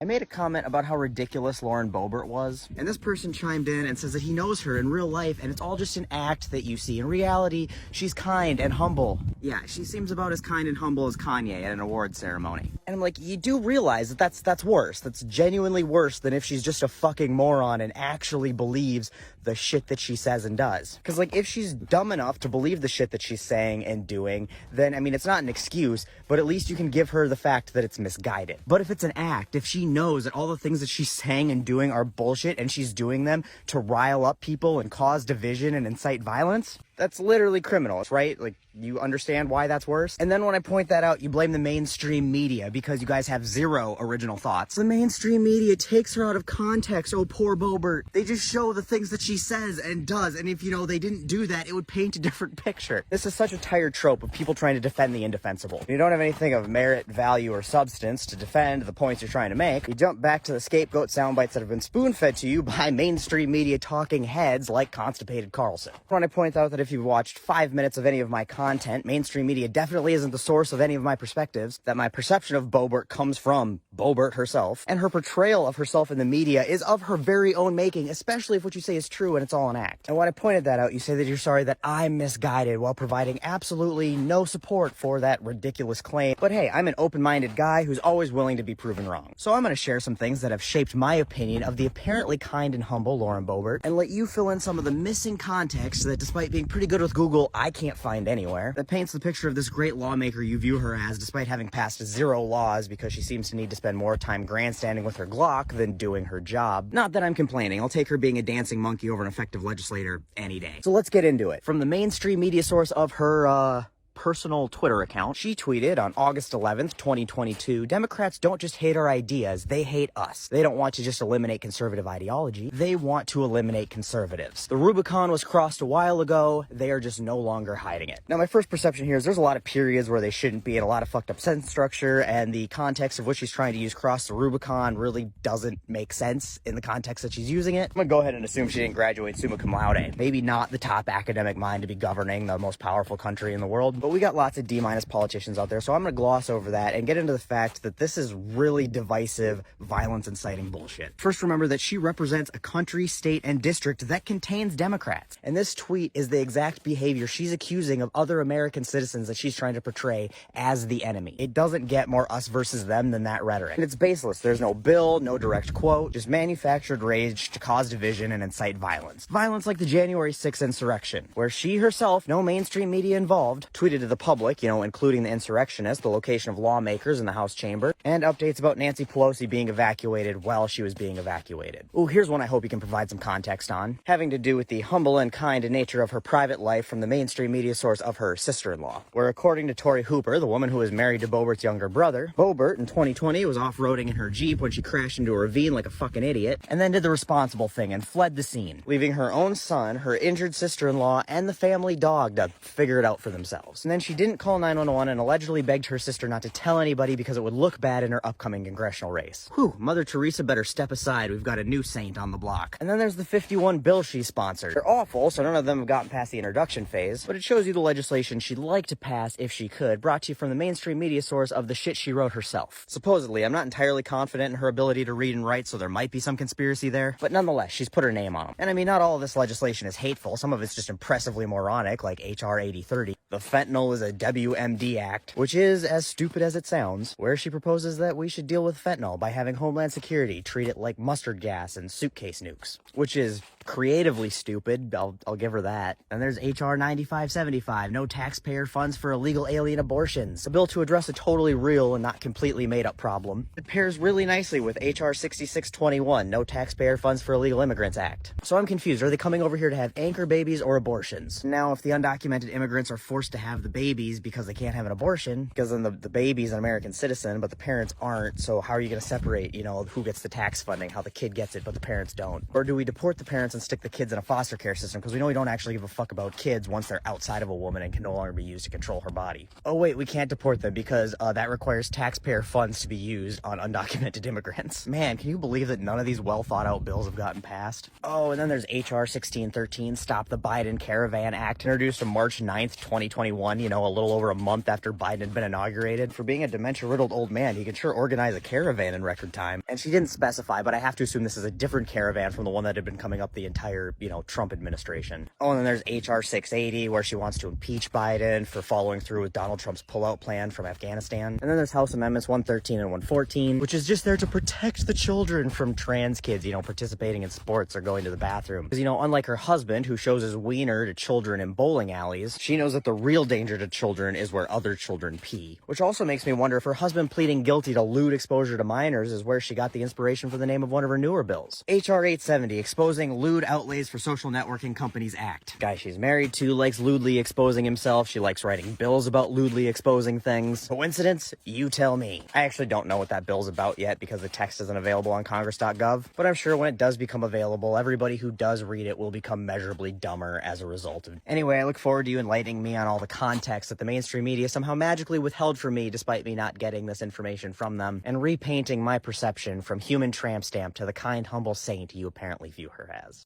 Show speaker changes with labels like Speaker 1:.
Speaker 1: I made a comment about how ridiculous Lauren Boebert was, and this person chimed in and says that he knows her in real life and it's all just an act that you see. In reality, she's kind and humble. Yeah, she seems about as kind and humble as Kanye at an award ceremony. And I'm like, you do realize that that's worse. That's genuinely worse than if she's just a fucking moron and actually believes the shit that she says and does. Because, like, if she's dumb enough to believe the shit that she's saying and doing, then, I mean, it's not an excuse, but at least you can give her the fact that it's misguided. But if it's an act, if she knows that all the things that she's saying and doing are bullshit and she's doing them to rile up people and cause division and incite violence, that's literally criminal, right? Like, you understand why that's worse? And then when I point that out, you blame the mainstream media because you guys have zero original thoughts. The mainstream media takes her out of context. Oh, poor Boebert. They just show the things that she says and does, and if, they didn't do that, it would paint a different picture. This is such a tired trope of people trying to defend the indefensible. You don't have anything of merit, value, or substance to defend the points you're trying to make. You jump back to the scapegoat sound bites that have been spoon-fed to you by mainstream media talking heads like Constipated Carlson. When I point out that if you've watched 5 minutes of any of my content, mainstream media definitely isn't the source of any of my perspectives, that my perception of Boebert comes from Boebert herself, and her portrayal of herself in the media is of her very own making, especially if what you say is true and it's all an act. And when I pointed that out, you say that you're sorry that I'm misguided while providing absolutely no support for that ridiculous claim. But hey, I'm an open-minded guy who's always willing to be proven wrong. So I'm going to share some things that have shaped my opinion of the apparently kind and humble Lauren Boebert, and let you fill in some of the missing context that, despite being pretty good with Google, I can't find anywhere, that paints the picture of this great lawmaker you view her as, despite having passed 0 laws because she seems to need to spend more time grandstanding with her Glock than doing her job. Not that I'm complaining. I'll take her being a dancing monkey over an effective legislator any day. So let's get into it. From the mainstream media source of her, personal Twitter account, she tweeted on August 11th, 2022, Democrats don't just hate our ideas, they hate us. They don't want to just eliminate conservative ideology, they want to eliminate conservatives. The Rubicon was crossed a while ago, they are just no longer hiding it. Now, my first perception here is there's a lot of periods where they shouldn't be and a lot of fucked up sentence structure, and the context of what she's trying to use cross the Rubicon really doesn't make sense in the context that she's using it. I'm gonna go ahead and assume she didn't graduate summa cum laude. Maybe not the top academic mind to be governing the most powerful country in the world, but we got lots of D- politicians out there, so I'm going to gloss over that and get into the fact that this is really divisive, violence-inciting bullshit. First, remember that she represents a country, state, and district that contains Democrats. And this tweet is the exact behavior she's accusing of other American citizens that she's trying to portray as the enemy. It doesn't get more us versus them than that rhetoric. And it's baseless. There's no bill, no direct quote, just manufactured rage to cause division and incite violence. Violence like the January 6th insurrection, where she herself, no mainstream media involved, tweeted to the public, including the insurrectionists, the location of lawmakers in the House chamber, and updates about Nancy Pelosi being evacuated while she was being evacuated. Ooh, here's one I hope you can provide some context on, having to do with the humble and kind nature of her private life from the mainstream media source of her sister-in-law, where according to Tori Hooper, the woman who was married to Boebert's younger brother, Boebert in 2020 was off-roading in her Jeep when she crashed into a ravine like a fucking idiot, and then did the responsible thing and fled the scene, leaving her own son, her injured sister-in-law, and the family dog to figure it out for themselves. And then she didn't call 911 and allegedly begged her sister not to tell anybody because it would look bad in her upcoming congressional race. Whew, Mother Teresa better step aside. We've got a new saint on the block. And then there's the 51 bills she sponsored. They're awful, so none of them have gotten past the introduction phase, but it shows you the legislation she'd like to pass if she could, brought to you from the mainstream media source of the shit she wrote herself. Supposedly, I'm not entirely confident in her ability to read and write, so there might be some conspiracy there, but nonetheless, she's put her name on them. And I mean, not all of this legislation is hateful. Some of it's just impressively moronic, like HR 8030. The fentanyl is a WMD Act, which is as stupid as it sounds, where she proposes that we should deal with fentanyl by having Homeland Security treat it like mustard gas and suitcase nukes, which is creatively stupid. I'll give her that. And there's HR 9575, no taxpayer funds for illegal alien abortions, a bill to address a totally real and not completely made up problem. It pairs really nicely with HR 6621, no taxpayer funds for illegal immigrants act. So I'm confused. Are they coming over here to have anchor babies or abortions? Now, if the undocumented immigrants are forced to have the babies because they can't have an abortion, because then the baby's an American citizen, but the parents aren't, so how are you going to separate, who gets the tax funding, how the kid gets it, but the parents don't? Or do we deport the parents and and stick the kids in a foster care system because we know we don't actually give a fuck about kids once they're outside of a woman and can no longer be used to control her body. Oh wait, we can't deport them because that requires taxpayer funds to be used on undocumented immigrants. Man, can you believe that none of these well thought out bills have gotten passed? Oh, and then there's HR 1613, Stop the Biden Caravan Act, introduced on March 9th, 2021, a little over a month after Biden had been inaugurated. For being a dementia-riddled old man, he can sure organize a caravan in record time. And she didn't specify, but I have to assume this is a different caravan from the one that had been coming up the entire, Trump administration. Oh, and then there's HR 680, where she wants to impeach Biden for following through with Donald Trump's pullout plan from Afghanistan. And then there's House Amendments 113 and 114, which is just there to protect the children from trans kids, participating in sports or going to the bathroom. Because, unlike her husband, who shows his wiener to children in bowling alleys, she knows that the real danger to children is where other children pee. Which also makes me wonder if her husband pleading guilty to lewd exposure to minors is where she got the inspiration for the name of one of her newer bills. HR 870, Exposing Lewd Outlays for Social Networking Companies Act. Guy she's married to likes lewdly exposing himself. She likes writing bills about lewdly exposing things. Coincidence? You tell me. I actually don't know what that bill's about yet because the text isn't available on congress.gov, but I'm sure when it does become available, everybody who does read it will become measurably dumber as a result of it. Anyway, I look forward to you enlightening me on all the context that the mainstream media somehow magically withheld from me despite me not getting this information from them, and repainting my perception from human tramp stamp to the kind, humble saint you apparently view her as.